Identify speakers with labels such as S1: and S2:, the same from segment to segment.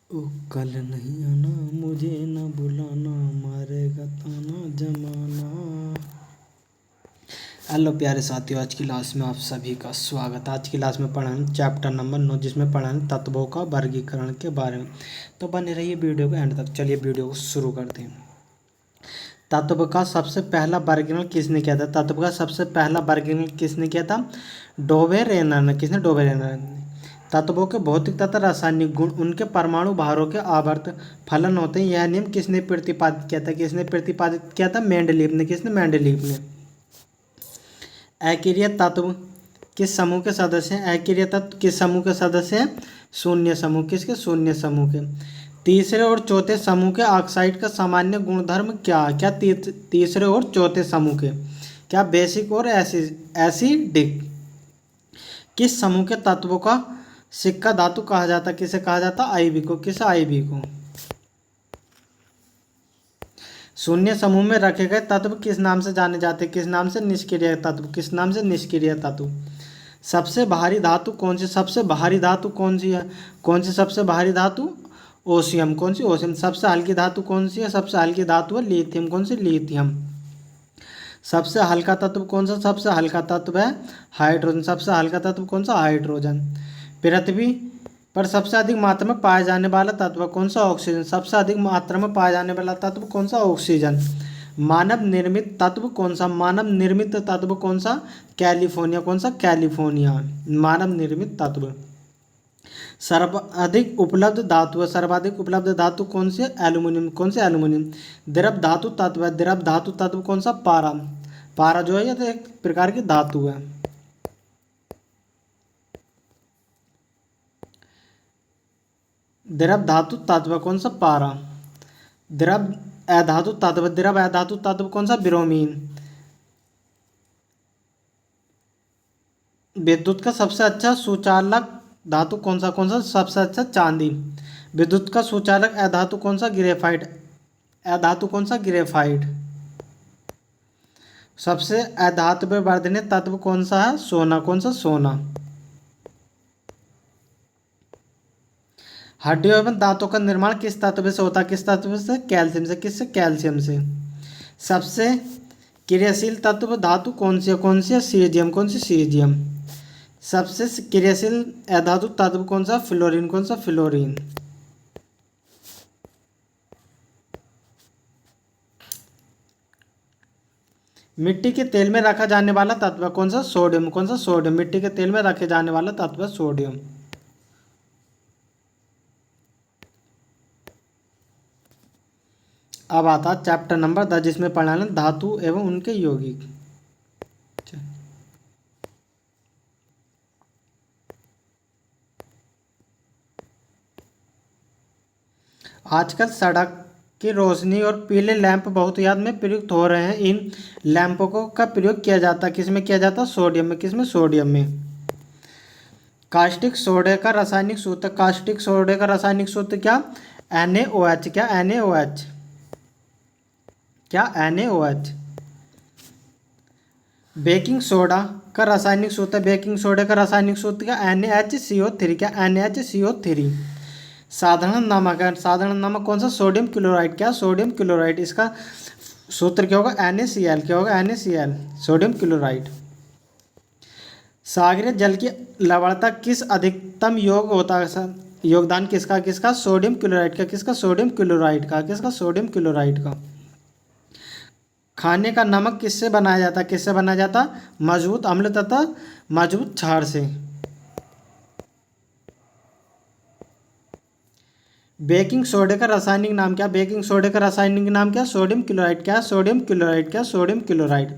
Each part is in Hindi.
S1: ओ कल नहीं आना, मुझे न बुलाना, मारेगा ताना जमाना। हेलो प्यारे साथियों, आज की क्लास में आप सभी का स्वागत। आज की क्लास में पढ़ाएं चैप्टर नंबर 9, जिसमें पढ़ाएं तत्वों का वर्गीकरण के बारे में। तो बने रहिए वीडियो को एंड तक। चलिए वीडियो को शुरू करते हैं। तत्व का सबसे पहला वर्गीकरण किसने किया था? तत्व का सबसे पहला वर्गीकरण किसने किया था? डोबेरेनर ने। किसने? डोबेरेनर ने। तत्वों के भौतिक तथा रासायनिक गुण उनके परमाणु भारों के आवर्त फलन होते हैं। यह नियम किसने प्रतिपादित किया था? किसने प्रतिपादित किया था? मेंडलीव ने। किसने? मेंडलीव ने। अक्रिय तत्व किस समूह के सदस्य हैं? अक्रिय तत्व किस समूह के सदस्य हैं? शून्य समूह। किसके? शून्य समूह के। तीसरे और चौथे समूह के ऑक्साइड का सामान्य गुणधर्म क्या? क्या तीसरे और चौथे समूह के? क्या बेसिक और एसिडिक? किस समूह के तत्वों का सिक्का धातु कहा जाता? किसे कहा जाता? आईवी को। किसे? आईवी को। शून्य समूह में रखे गए तत्व किस नाम से जाने जाते? किस नाम से? निष्क्रिय तत्व। किस नाम से? निष्क्रिय तत्व। सबसे भारी धातु कौन सी? सबसे भारी धातु कौन सी है? कौन सी सबसे भारी धातु? ओशियम। कौन सी? ओशियम। सबसे हल्की धातु कौन सी है? सबसे हल्की धातु है लिथियम। कौन सी? लिथियम। सबसे हल्का तत्व कौन सा? सबसे हल्का तत्व है हाइड्रोजन। सबसे हल्का तत्व कौन सा? हाइड्रोजन। पृथ्वी पर सबसे अधिक मात्रा में पाया जाने वाला तत्व कौन सा? ऑक्सीजन। सबसे अधिक मात्रा में पाया जाने वाला तत्व कौन सा? ऑक्सीजन। मानव निर्मित तत्व कौन सा? मानव निर्मित तत्व कौन सा? कैलिफोर्निया। कौन सा? कैलिफोर्निया। मानव निर्मित तत्व। सर्वाधिक उपलब्ध धातु है। सर्वाधिक उपलब्ध धातु कौन सी है? एल्यूमिनियम। कौन सी? एल्यूमिनियम। द्रव धातु तत्व है। द्रव धातु तत्व कौन सा? पारा। पारा जो है ये तो एक प्रकार की धातु है। द्रव धातु तत्व कौन सा? पारा। द्रव अधातु तत्व। द्रव अधातु तत्व कौन सा? ब्रोमीन। विद्युत का सबसे अच्छा सुचालक धातु कौन सा? कौन सा? सबसे अच्छा? चांदी। विद्युत का सुचालक अधातु कौन सा? ग्रेफाइट। अधातु कौन सा? ग्रेफाइट। सबसे अधातु वर्धनीय तत्व कौन सा है? सोना। कौन सा? सोना। हड्डियों एवं दांतों का निर्माण किस तत्व से होता है? किस तत्व से? कैल्शियम से। किससे? कैल्शियम से। सबसे क्रियाशील तत्व धातु कौन सी है? कौन सी है? सीजियम। कौन सी? सीजियम। सबसे क्रियाशील अधातु तत्व कौन सा? फ्लोरीन। कौन सा? फ्लोरीन। मिट्टी के तेल में रखा जाने वाला तत्व कौन सा? सोडियम। कौन सा? सोडियम। मिट्टी के तेल में रखे जाने वाला तत्व सोडियम। अब आता चैप्टर नंबर 10, जिसमें पढ़ाना धातु एवं उनके यौगिक। आजकल सड़क की रोशनी और पीले लैंप बहुत याद में प्रयुक्त हो रहे हैं। इन लैंपों को का प्रयोग किया जाता है? किसमें किया जाता है? सोडियम में। किसमें? सोडियम में। कास्टिक सोडे का रासायनिक सूत्र। कास्टिक सोडे का रासायनिक सूत्र क्या? NaOH। क्या? NaOH। क्या? NaOH। बेकिंग सोडा का रासायनिक सूत्र। बेकिंग सोडे का रासायनिक सूत्र क्या? NaHCO3। क्या? NaHCO3। साधारण नमक है। साधारण नमक कौन सा? Sodium chloride. क्या? Sodium chloride. इसका सूत्र क्या होगा? NaCl। क्या होगा? NaCl। Sodium chloride. सागरीय जल की लवणता किस अधिकतम योग होता है? योगदान किसका? किसका? सोडियम क्लोराइड का। किसका? सोडियम क्लोराइड का। किसका? सोडियम क्लोराइड का। खाने का नमक किससे बनाया जाता? किससे बनाया जाता? मजबूत अम्ल तथा मजबूत क्षार से। बेकिंग सोडे का रासायनिक नाम क्या? बेकिंग सोडे का रासायनिक नाम क्या? Sodium chloride. क्या? Sodium chloride. क्या? Sodium chloride.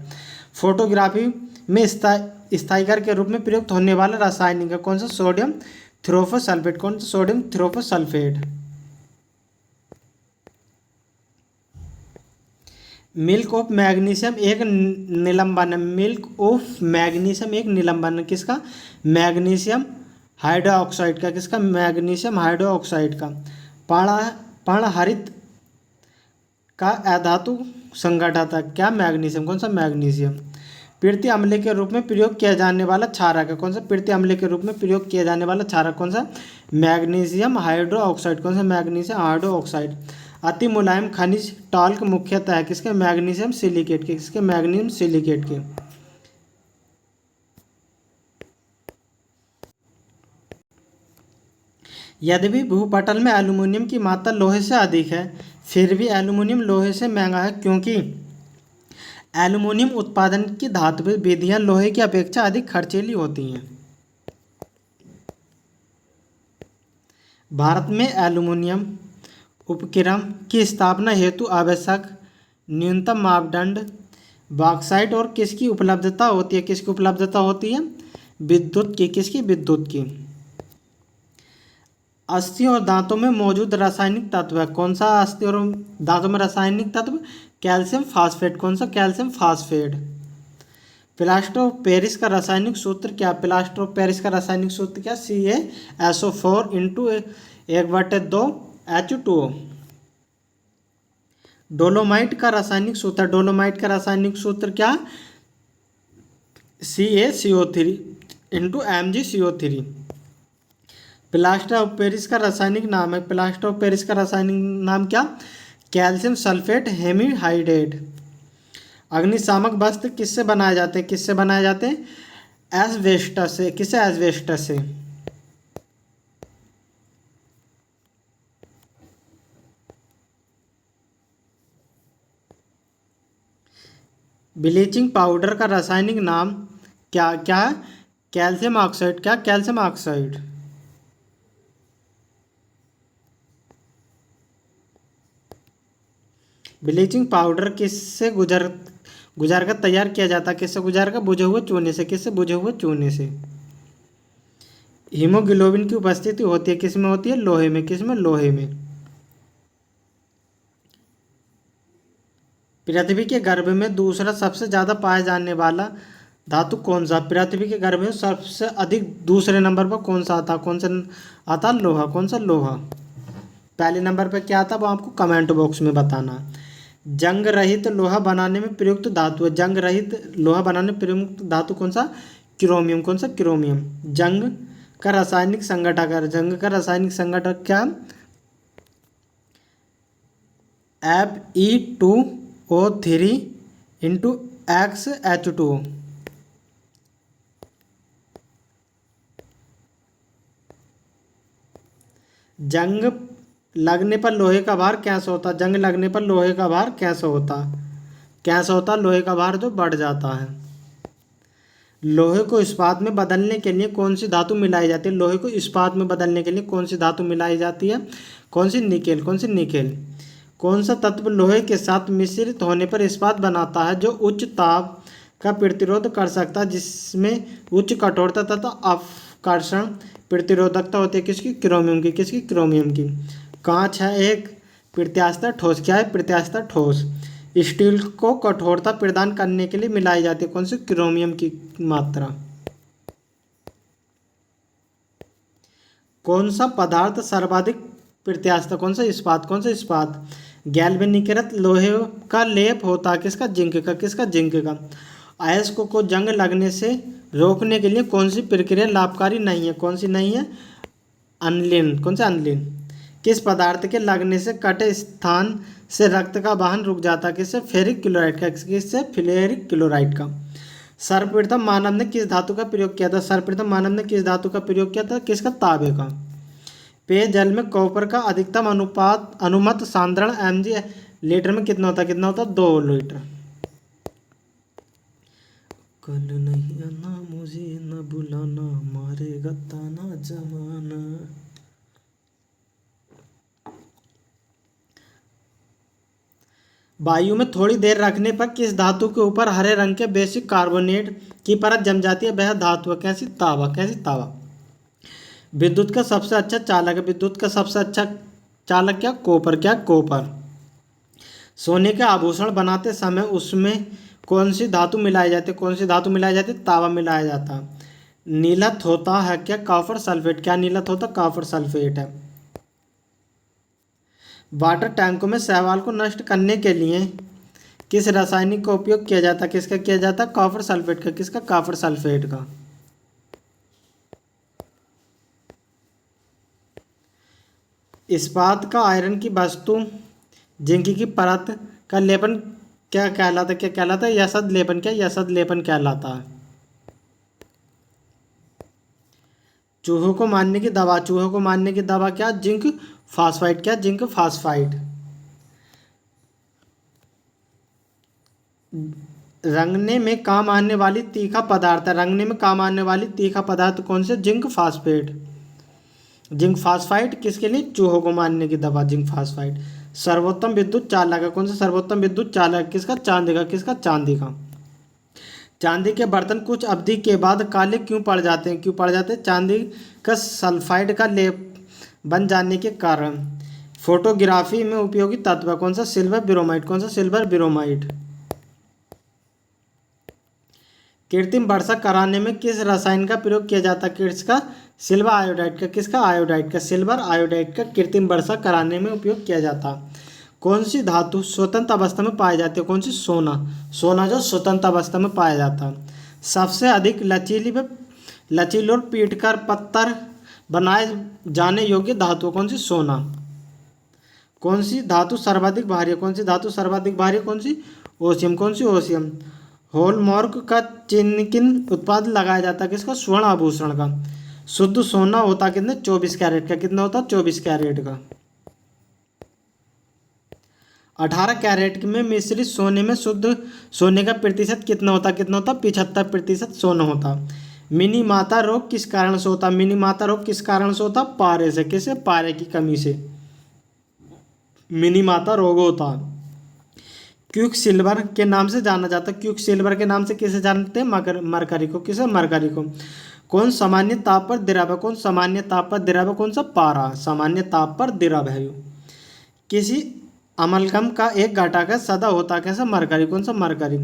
S1: फोटोग्राफी में स्थायीकर के रूप में प्रयुक्त होने वाला रासायनिक है कौन सा? सोडियम थियोफोसल्फेट। कौन सा? सोडियम थियोफोसल्फेट। मिल्क ऑफ मैग्नीशियम एक निलंबन है। मिल्क ऑफ मैग्नीशियम एक निलंबन है। किसका? मैग्नीशियम हाइड्रोक्साइड का। किसका? मैग्नीशियम हाइड्रोक्साइड का। पर्णहरित का अधातु संघटक था। क्या? मैग्नीशियम। कौन सा? मैग्नीशियम। पृथ्वी अम्ल के रूप में प्रयोग किया जाने वाला क्षारक है कौन सा? पृथ्वी अम्ल के रूप में प्रयोग किया जाने वाला क्षारक कौन सा? Magnesium hydro oxide. कौन सा? Magnesium hydro oxide. अति मुलायम खनिज टाल्क मुख्यतः है किसके? मैग्नीशियम सिलिकेट के। किसके? मैग्नीशियम सिलिकेट के। यद्यपि भूपटल में एल्यूमीनियम की मात्रा लोहे से अधिक है, फिर भी एल्यूमीनियम लोहे से महंगा है क्योंकि एल्यूमीनियम उत्पादन की धात्विक विधियां लोहे की अपेक्षा अधिक खर्चीली होती हैं। भारत में एल्यूमीनियम उपक्रम की स्थापना हेतु आवश्यक न्यूनतम मापदंड बॉक्साइट और किसकी उपलब्धता होती है? किसकी उपलब्धता होती है? विद्युत की। किसकी? विद्युत की। अस्थि और दांतों में मौजूद रासायनिक तत्व है कौन सा? अस्थि और दांतों में रासायनिक तत्व कैल्शियम फास्फेट। कौन सा? Calcium phosphate. Plaster of Paris का रासायनिक सूत्र क्या? प्लास्टर ऑफ पेरिस का रासायनिक सूत्र क्या? CaSO4 into 1/2 H2O। डोलोमाइट का रासायनिक सूत्र, डोलोमाइट का रासायनिक सूत्र क्या? CaCO3 into MgCO3। Plaster of Paris का रासायनिक नाम है, प्लास्टर ऑफ पेरिस का रासायनिक नाम क्या? Calcium sulphate hemihydrate. अग्निशामक वस्त्र किससे बनाए जाते हैं? किससे बनाए जाते हैं? एस्बेस्टस से। किससे? एस्बेस्टस से। ब्लीचिंग पाउडर का रासायनिक नाम क्या क्या है? Calcium oxide. क्या? Calcium oxide. ब्लीचिंग पाउडर किससे गुजर कर तैयार किया जाता है? किससे गुजार कर? बुझे हुए चूने से। किससे? बुझे हुए चूने से। हीमोग्लोबिन की उपस्थिति होती है किस में? होती है लोहे में। किस में? लोहे में। पृथ्वी के गर्भ में दूसरा सबसे ज्यादा पाया जाने वाला धातु कौन सा? पृथ्वी के गर्भ में सबसे अधिक दूसरे नंबर पर कौन सा आता? कौन सा आता? लोहा। कौन सा? लोहा। पहले नंबर पर क्या आता वो आपको कमेंट बॉक्स में बताना। जंग रहित लोहा बनाने में प्रयुक्त धातु है, जंग रहित लोहा बनाने में प्रयुक्त धातु कौन सा? क्रोमियम। कौन सा? क्रोमियम। जंग का रासायनिक संघटक है, जंग का रासायनिक संघटक क्या? Fe2O3 into XH2O। जंग लगने पर लोहे का भार कैसा होता? जंग लगने पर लोहे का भार कैसा होता? कैसा होता? लोहे का भार जो बढ़ जाता है। लोहे को इस्पात में बदलने के लिए कौन सी धातु मिलाई जाती है? लोहे को इस्पात में बदलने के लिए कौन सी धातु मिलाई जाती है? कौन सी? निकेल। कौन सी? निकेल। कौन सा तत्व लोहे के साथ मिश्रित होने पर इस्पात बनाता है जो उच्च ताप का प्रतिरोध कर सकता है, जिसमें उच्च कठोरता तथा अपकर्षण प्रतिरोधकता होती है? किसकी? क्रोमियम की। किसकी? क्रोमियम की। कांच है एक प्रत्यास्थ ठोस। क्या है? प्रत्यास्थ ठोस। स्टील को कठोरता प्रदान करने के लिए मिलाई जाती है कौन सी? क्रोमियम की मात्रा। कौन सा पदार्थ सर्वाधिक प्रत्यास्थ? कौन सा? इस्पात। कौन सा? इस्पात। गैल्वेनिकृत लोहे का लेप होता है किसका? जिंक का। किसका? जिंक का। अयस्क को जंग लगने से रोकने के लिए कौन सी प्रक्रिया लाभकारी नहीं है? कौन सी नहीं है? अनलिन। कौन सा? अनलिन। किस पदार्थ के लगने से कटे स्थान से रक्त का वहन रुक जाता है? किससे? फेरिक क्लोराइड का। किससे? फेरिक क्लोराइड का। सर्वप्रथम मानव ने किस धातु का प्रयोग किया था? सर्वप्रथम मानव ने किस धातु का प्रयोग किया था? किसका? तांबे का। पेयजल में कॉपर का अधिकतम अनुमत सांद्रण mg लीटर में कितना होता है? कितना होता है? 2 लीटर। कल नहीं आना मुझे न बुलाना, मारेगा ताना जमाना। वायु में थोड़ी देर रखने पर किस धातु के ऊपर हरे रंग के बेसिक कार्बोनेट की परत जम जाती है? वह धातु है कैसी? तांबा। कैसी? तांबा। विद्युत का सबसे अच्छा चालक है, विद्युत का सबसे अच्छा चालक क्या? कॉपर। क्या? कॉपर। सोने के आभूषण बनाते समय उसमें कौन सी धातु मिलाई जाती है? कौन सी धातु मिलाई जाती है? तांबा मिलाया जाता है। नीलत होता है क्या? Copper sulphate. क्या नीलत होता? कॉपर सल्फेट है। वाटर टैंकों में शैवाल को नष्ट करने के लिए किस रासायनिक का उपयोग किया जाता है? किसका किया जाता है? कॉपर सल्फेट का। किसका? कॉपर सल्फेट का। इस्पात का आयरन की वस्तु जिंक की परत का लेपन क्या कहलाता है? क्या कहलाता है? यसद लेपन। क्या यसद लेपन कहलाता है। चूहों को मारने की दवा। चूहों को मारने की दवा क्या? Zinc phosphide. क्या? Zinc phosphide. रंगने में काम आने वाली तीखा पदार्थ है। रंगने में काम आने वाली तीखा पदार्थ कौन से? Zinc phosphate. जिंक फास्फाइड किसके लिए? चूहों को मारने की दवा जिंक फास्फाइड। सर्वोत्तम विद्युत चालक है कौन सा? सर्वोत्तम विद्युत चालक किसका? चांदी का। किसका? चांदी का। चांदी के बर्तन कुछ अवधि के बाद काले क्यों पड़ जाते हैं? क्यों पड़ जाते हैं? चांदी का सल्फाइड का लेप बन जाने के कारण। फोटोग्राफी में उपयोगी तत्व है कौन सा? Silver bromide. कौन सा? Silver bromide. कृत्रिम वर्षा कराने में किस रसायन का प्रयोग किया जाता है? किसका? सिल्वर आयोडाइड का। किसका? आयोडाइड का। सिल्वर आयोडाइड का कृत्रिम वर्षा कराने में उपयोग किया जाता। कौन सी धातु स्वतंत्र अवस्था में पाई जाती है? कौन सी? सोना। सोना जो स्वतंत्र अवस्था में पाया जाता है। सबसे अधिक लचीली और पीटकर पत्थर बनाए जाने योग्य धातु कौन सी? सोना। कौन सी धातु सर्वाधिक भारी है? कौन सी धातु सर्वाधिक भारी है? कौन सी? ओसियम। कौन सी? ओसियम। हॉलमार्क का चिन्ह किन उत्पाद लगाया जाता है? किसका? स्वर्ण आभूषण का। शुद्ध सोना होता कितने? 24 कैरेट का। कितना होता? 24 कैरेट का। 18 कैरेट में मिश्रित सोने में शुद्ध सोने का प्रतिशत कितना होता? कितना होता? 75% सोना होता। मिनी माता रोग किस कारण से होता? मिनी माता रोग किस कारण से होता? पारे से। किसे? पारे की कमी से मिनी माता रोग होता। क्विक सिल्वर के नाम से जाना जाता है। क्विक सिल्वर के नाम से किसे जानते हैं? मरकरी को। किसे? मरकरी को। कौन सामान्य ताप पर द्रव है? कौन सामान्य ताप पर द्रव है? कौन सा? पारा। सामान्य ताप पर द्रव है। किसी अमलगम का एक घटक है सदा होता कैसा? मरकरी। कौन सा? मरकरी।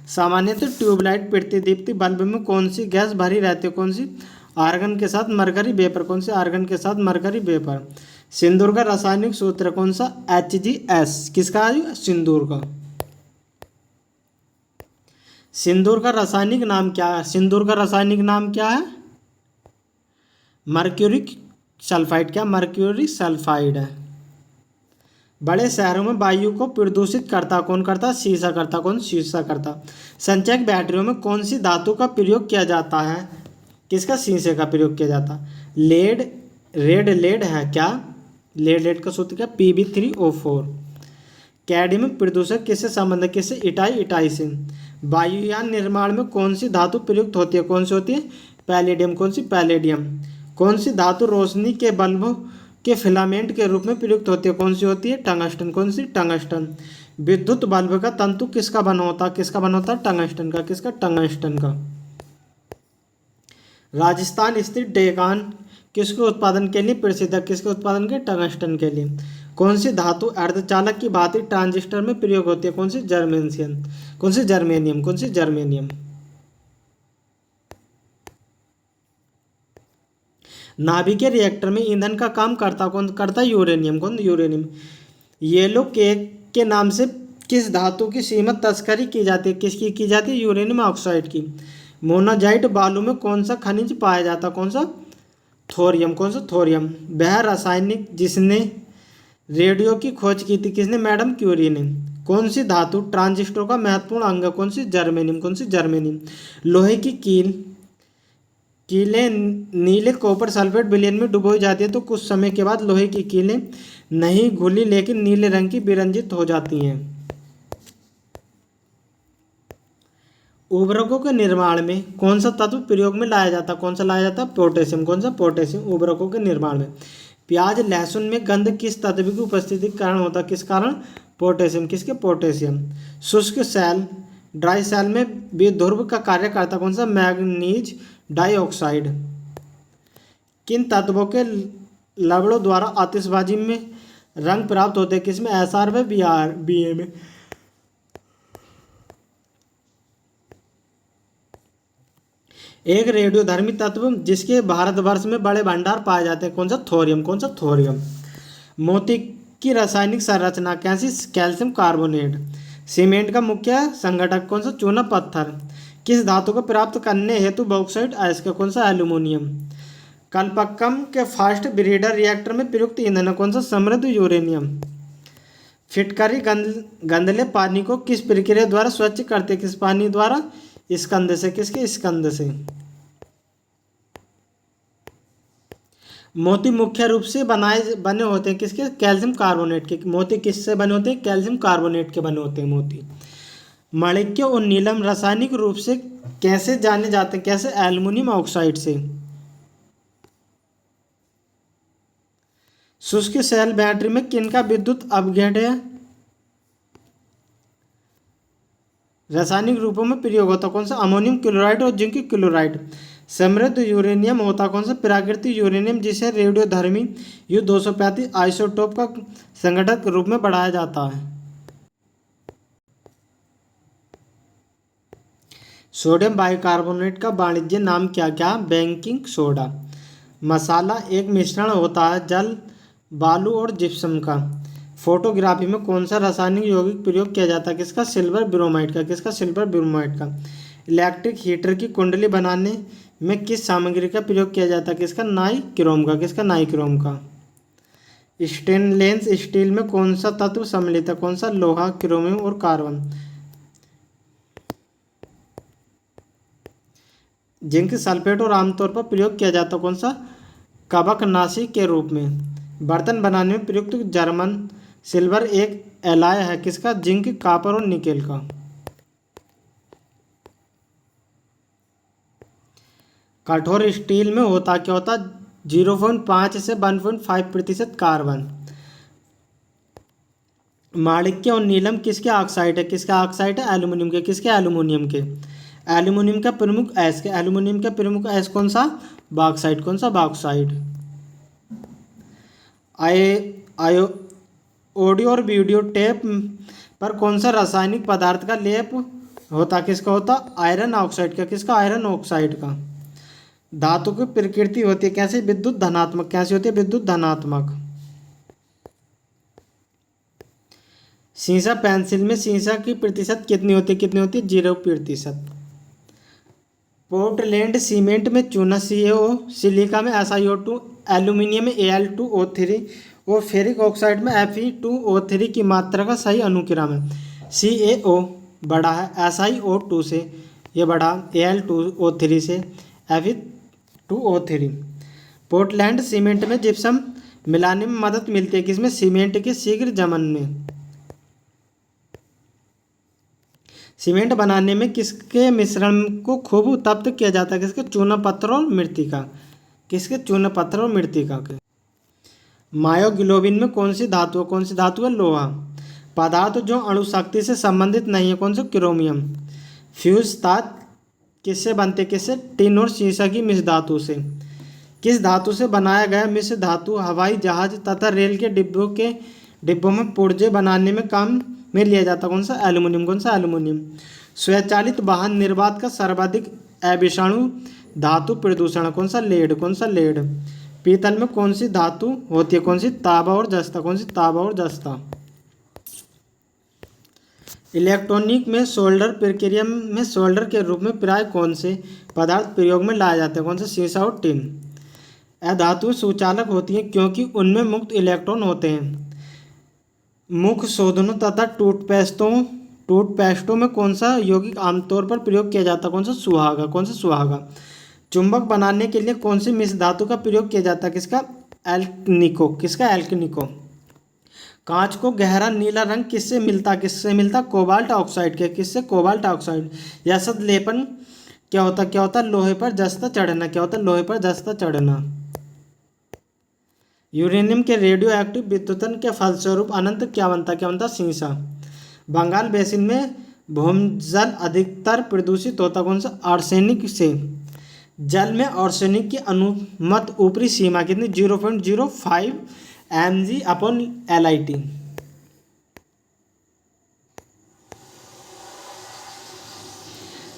S1: सामान्यतः ट्यूबलाइट प्रतिदीप्ति बल्ब में कौन सी गैस भरी रहती है? कौन सी? आर्गन के साथ मरकरी वेपर। कौन से? आर्गन के साथ मरकरी वेपर। सिंदूर का रासायनिक सूत्र कौन सा? HgS। किसका है? सिंदूर का। सिंदूर का रासायनिक नाम क्या है? सिंदूर का रासायनिक नाम क्या है? Mercuric sulphide. क्या? मर्क्यूरिक सल्फाइड है। बड़े शहरों में वायु को प्रदूषित करता कौन करता? शीशा करता। कौन? शीशा करता। संचयक बैटरियों में कौन सी धातु का प्रयोग किया जाता है? किसका? शीशे का प्रयोग किया जाता। लेड लेड है क्या? लेड का सूत्र क्या? Pb3O4। कैडमियम प्रदूषक किससे संबंध है? किससे? इटाई से। वायुयान निर्माण में कौन सी धातु प्रयुक्त होती है? कौन सी होती है? पैलेडियम। कौन सी? पैलेडियम। कौन सी धातु रोशनी के बल्बों के फिलामेंट के रूप में प्रयुक्त होती है? कौन सी होती है? टंगस्टन। कौन सी? टंगस्टन। विद्युत बल्ब का तंतु किसका बना होता है? किसका बना होता है? टंगस्टन का। किसका? टंगस्टन का। राजस्थान स्थित डेकान किसके उत्पादन के लिए प्रसिद्ध है? किसके उत्पादन के? टंगस्टन के लिए। कौन सी धातु अर्धचालक की भांति ट्रांजिस्टर में प्रयोग होती है? कौन सी? जर्मेनियम। कौन सी? जर्मेनियम। कौन सी? जर्मेनियम। नाभिकीय रिएक्टर में ईंधन का काम करता कौन करता? यूरेनियम। कौन? यूरेनियम। येलो केक के नाम से किस धातु की सीमित तस्करी की जाती है? किसकी की जाती है? यूरेनियम ऑक्साइड की। मोनाजाइट बालू में कौन सा खनिज पाया जाता? कौन सा? थोरियम। कौन सा? थोरियम। वह रासायनिक जिसने रेडियो की खोज की थी किसने? मैडम क्यूरी ने। कौन सी धातु ट्रांजिस्टर का महत्वपूर्ण अंग है? कौन सी? जर्मेनियम। कौन सी? जर्मेनियम। लोहे की कीलें नीले कॉपर सल्फेट विलयन में डुबोई जाती है तो कुछ समय के बाद लोहे की कीलें नहीं घुली लेकिन नीले रंग की विरंजित हो जाती हैं। उर्वरकों के निर्माण में कौन सा तत्व प्रयोग में लाया जाता? कौन सा लाया जाता? पोटेशियम। कौन सा? पोटेशियम। उर्वरकों के निर्माण में प्याज लहसुन में गंध किस तत्व की उपस्थिति के कारण होता? किस कारण? पोटेशियम। किसके? पोटेशियम। शुष्क सेल ड्राई सेल में विध्रुव का कार्य करता कौन सा? Manganese dioxide. किन तत्वों के लवणों द्वारा आतिशबाजी में रंग प्राप्त होते हैं? किसमें? SR व BA में। एक रेडियोधर्मी तत्व जिसके भारतवर्ष में बड़े भंडार पाए जाते हैं कौन सा? थोरियम। कौन सा? थोरियम। मोती की रासायनिक संरचना कैसी? Calcium carbonate. सीमेंट का मुख्य संघटक कौन सा? चूना पत्थर। किस धातु को प्राप्त करने हेतु बॉक्साइट अयस्क? कौन सा? एल्यूमिनियम। कलपक्कम के फास्ट ब्रीडर रिएक्टर में प्रयुक्त ईंधन है कौन सा? समृद्ध यूरेनियम। फिटकरी गंदले पानी को किस प्रक्रिया द्वारा स्वच्छ करते? किस पानी द्वारा? स्कंद से। किसके? स्कंद से। मोती मुख्य रूप से बने होते हैं किसके? कैल्शियम कार्बोनेट के। मोती किससे बने होते हैं? कैल्शियम कार्बोनेट के बने होते हैं मोती। माणिक्य और नीलम रासायनिक रूप से कैसे जाने जाते हैं? कैसे? एल्युमिनियम ऑक्साइड से। शुष्क सेल बैटरी में किनका विद्युत अपघटन है? रासायनिक रूपों में प्रयोग होता कौन सा? अमोनियम क्लोराइड और जिंक क्लोराइड। समृद्ध यूरेनियम होता कौन सा? प्राकृतिक यूरेनियम, जिसे रेडियोधर्मी U-235 आइसोटोप का संघटक रूप में बढ़ाया जाता है। सोडियम बाइकार्बोनेट का वाणिज्य नाम क्या? क्या? Baking soda. मसाला एक मिश्रण होता है जल, बालू और जिप्सम का। फोटोग्राफी में कौन सा रासायनिक यौगिक प्रयोग किया जाता है? किसका? सिल्वर ब्रोमाइड का। किसका? सिल्वर ब्रोमाइड का। इलेक्ट्रिक हीटर की कुंडली बनाने में किस सामग्री का प्रयोग किया जाता है? किसका? नाइक्रोम का। किसका? नाइक्रोम का। स्टेनलेस स्टील में कौन सा तत्व सम्मिलित है? कौन सा? लोहा, क्रोमियम और कार्बन। जिंक सल्फेट और आमतौर पर प्रयोग किया जाता कौन सा? कवकनाशी के रूप में। बर्तन बनाने में प्रयुक्त जर्मन सिल्वर एक एलॉय है किसका? जिंक, कॉपर और निकेल का। कठोर स्टील में होता क्या होता? 0.5 से 1.5% कार्बन। माणिक्य और नीलम किसके ऑक्साइड है? किसका ऑक्साइड है? एल्यूमिनियम के। किसके? एल्यूमिनियम के। एल्यूमिनियम का प्रमुख अयस्क। एल्यूमिनियम का प्रमुख अयस्क कौन सा? बॉक्साइट। कौन सा? बॉक्साइट। आयो ऑडियो और वीडियो टेप पर कौन सा रासायनिक पदार्थ का लेप होता? किसका होता? आयरन ऑक्साइड का। किसका? आयरन ऑक्साइड का। धातु की प्रकृति होती है कैसे? विद्युत धनात्मक। कैसे होती है? विद्युत धनात्मक। सीसा पेंसिल में सीसा की प्रतिशत कितनी होती है? कितनी होती है? 0%। पोर्टलैंड सीमेंट में चूना CaO, सिलिका में SiO2, एल्यूमिनियम में Al2O3 और फेरिक ऑक्साइड में Fe2O3 की मात्रा का सही अनुक्रम है। CaO बड़ा है SiO2 से, ये बड़ा Al2O3 से, Fe2O3। पोर्टलैंड सीमेंट में जिप्सम मिलाने में मदद मिलती है किसमें? सीमेंट के शीघ्र जमन में। सीमेंट बनाने में किसके मिश्रण को खूब तप्त किया जाता है? किसके? चूना पत्थर और मृतिका। किसके? चूना पत्थर और मृतिका के। मायोग्लोबिन में कौन सी धातु है? कौन सी धातु है? लोहा। पदार्थ जो अणु शक्ति से संबंधित नहीं है कौन सा? क्रोमियम। फ्यूज तार किससे बनते? किससे? टिन और सीसा की मिश्र धातु से। किस धातु से बनाया गया मिश्र धातु हवाई जहाज तथा रेल के डिब्बों में पुर्जे बनाने में काम में लिया जाता? कौन सा? एल्यूमिनियम। कौन सा? एल्यूमिनियम। स्वचालित वाहन निर्बाध का सर्वाधिक अविषाणु धातु प्रदूषण कौन सा? लेड। कौन सा? लेड। पीतल में कौन सी धातु होती है? कौन सी? तांबा और जस्ता। कौन सी? तांबा और जस्ता। इलेक्ट्रॉनिक में सोल्डर प्रक्रिया में सोल्डर के रूप में प्राय कौन से पदार्थ प्रयोग में लाए जाते हैं? कौन सा? सीसा और टिन। अधातुएं सुचालक होती हैं क्योंकि उनमें मुक्त इलेक्ट्रॉन होते हैं। मुख शोधनों तथा टूथपेस्टों में कौन सा यौगिक आमतौर पर प्रयोग किया जाता है? कौन सा? सुहागा। कौन सा? सुहागा। चुंबक बनाने के लिए कौन सी मिश्र धातु का प्रयोग किया जाता है? किसका? एल्कनिको। किसका? एल्कनिको। कांच को गहरा नीला रंग किससे मिलता? किससे मिलता? कोबाल्ट ऑक्साइड के। किससे? Cobalt oxide. यसद लेपन क्या होता? क्या होता? लोहे पर जस्ता चढ़ना। क्या होता? लोहे पर जस्ता चढ़ना। यूरेनियम के रेडियो एक्टिव विद्युतन के फलस्वरूप अनंत क्या बनता? क्या बनता? सीसा। बंगाल बेसिन में भूजल अधिकतर प्रदूषित होता कौन सा? आर्सेनिक से। जल में आर्सेनिक की अनुमत ऊपरी सीमा कितनी? 0.05 mg/Lit।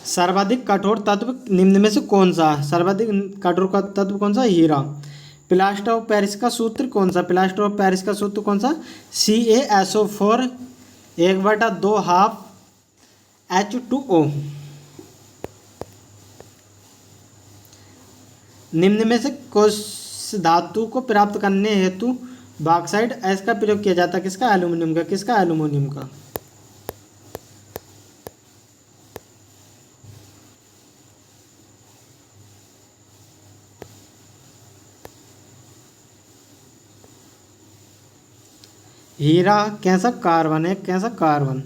S1: सर्वाधिक कठोर तत्व निम्न में से कौन सा? सर्वाधिक कठोर तत्व कौन सा? हीरा। प्लास्टर ऑफ पेरिस का सूत्र कौन सा? प्लास्टर ऑफ पेरिस का सूत्र कौन सा? CaSO4 1/2 half H2O। निम्न में से किस धातु को प्राप्त करने हेतु बॉक्साइट एस का प्रयोग किया जाता है? किसका? एल्यूमिनियम का। किसका? एल्यूमिनियम का। हीरा कैसा? कार्बन है। कैसा? कार्बन।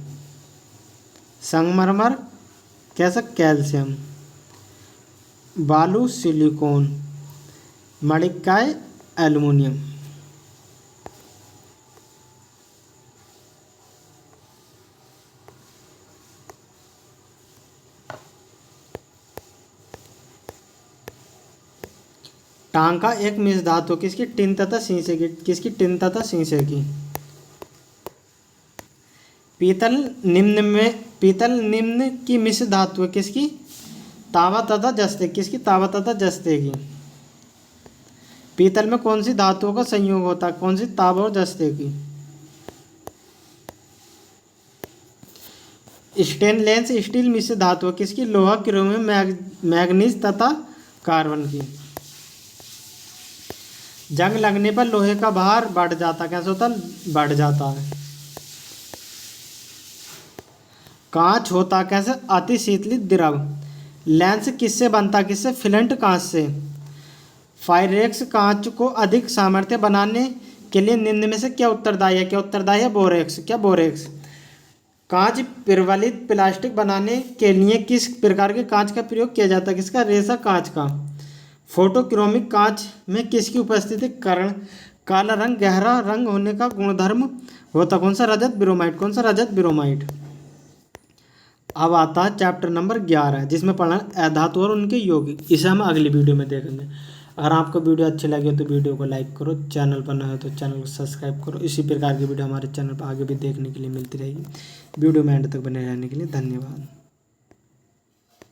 S1: संगमरमर कैसा? कैल्शियम। बालू सिलिकॉन। मणिकाय एल्युमिनियम। टांका एक मिश्र धातु, किसकी? टिन तथा शीशे की। किसकी? टिन तथा शीशे की। पीतल निम्न की मिश्र धातु है, किसकी? तांबा तथा जस्ते। किसकी? तांबा तथा जस्ते की। पीतल में कौन सी धातुओं का संयोग होता है? कौन सी? तांबा और जस्ते की। स्टेनलेस स्टील मिश्र धातु है, किसकी? लोहा, क्रोमियम, मैग्नीज तथा कार्बन की। जंग लगने पर लोहे का भार बढ़ जाता है, कैसे होता है? बढ़ जाता है। कांच होता कैसे? अति शीतलित द्रव। लेंस किससे बनता? किससे? फिलेंट कांच से। फायरेक्स कांच को अधिक सामर्थ्य बनाने के लिए निम्न में से क्या उत्तरदायी है? क्या उत्तरदायी है? बोरेक्स। क्या? बोरेक्स। कांच प्रबलित प्लास्टिक बनाने के लिए किस प्रकार के कांच का प्रयोग किया जाता है? किसका? रेसा कांच का। फोटोक्रोमिक कांच में किसकी उपस्थिति कारण काला रंग गहरा रंग होने का गुणधर्म होता? कौन सा? रजत ब्रोमाइड। कौन सा? रजत ब्रोमाइड। अब आता है चैप्टर नंबर 11, जिसमें पढ़ना अधातु और उनके यौगिक। इसे हम अगली वीडियो में देखेंगे। अगर आपको वीडियो अच्छी लगे तो वीडियो को लाइक करो, चैनल पर नए हो तो चैनल को सब्सक्राइब करो। इसी प्रकार की वीडियो हमारे चैनल पर आगे भी देखने के लिए मिलती रहेगी। वीडियो में एंड तक बने रहने के लिए धन्यवाद।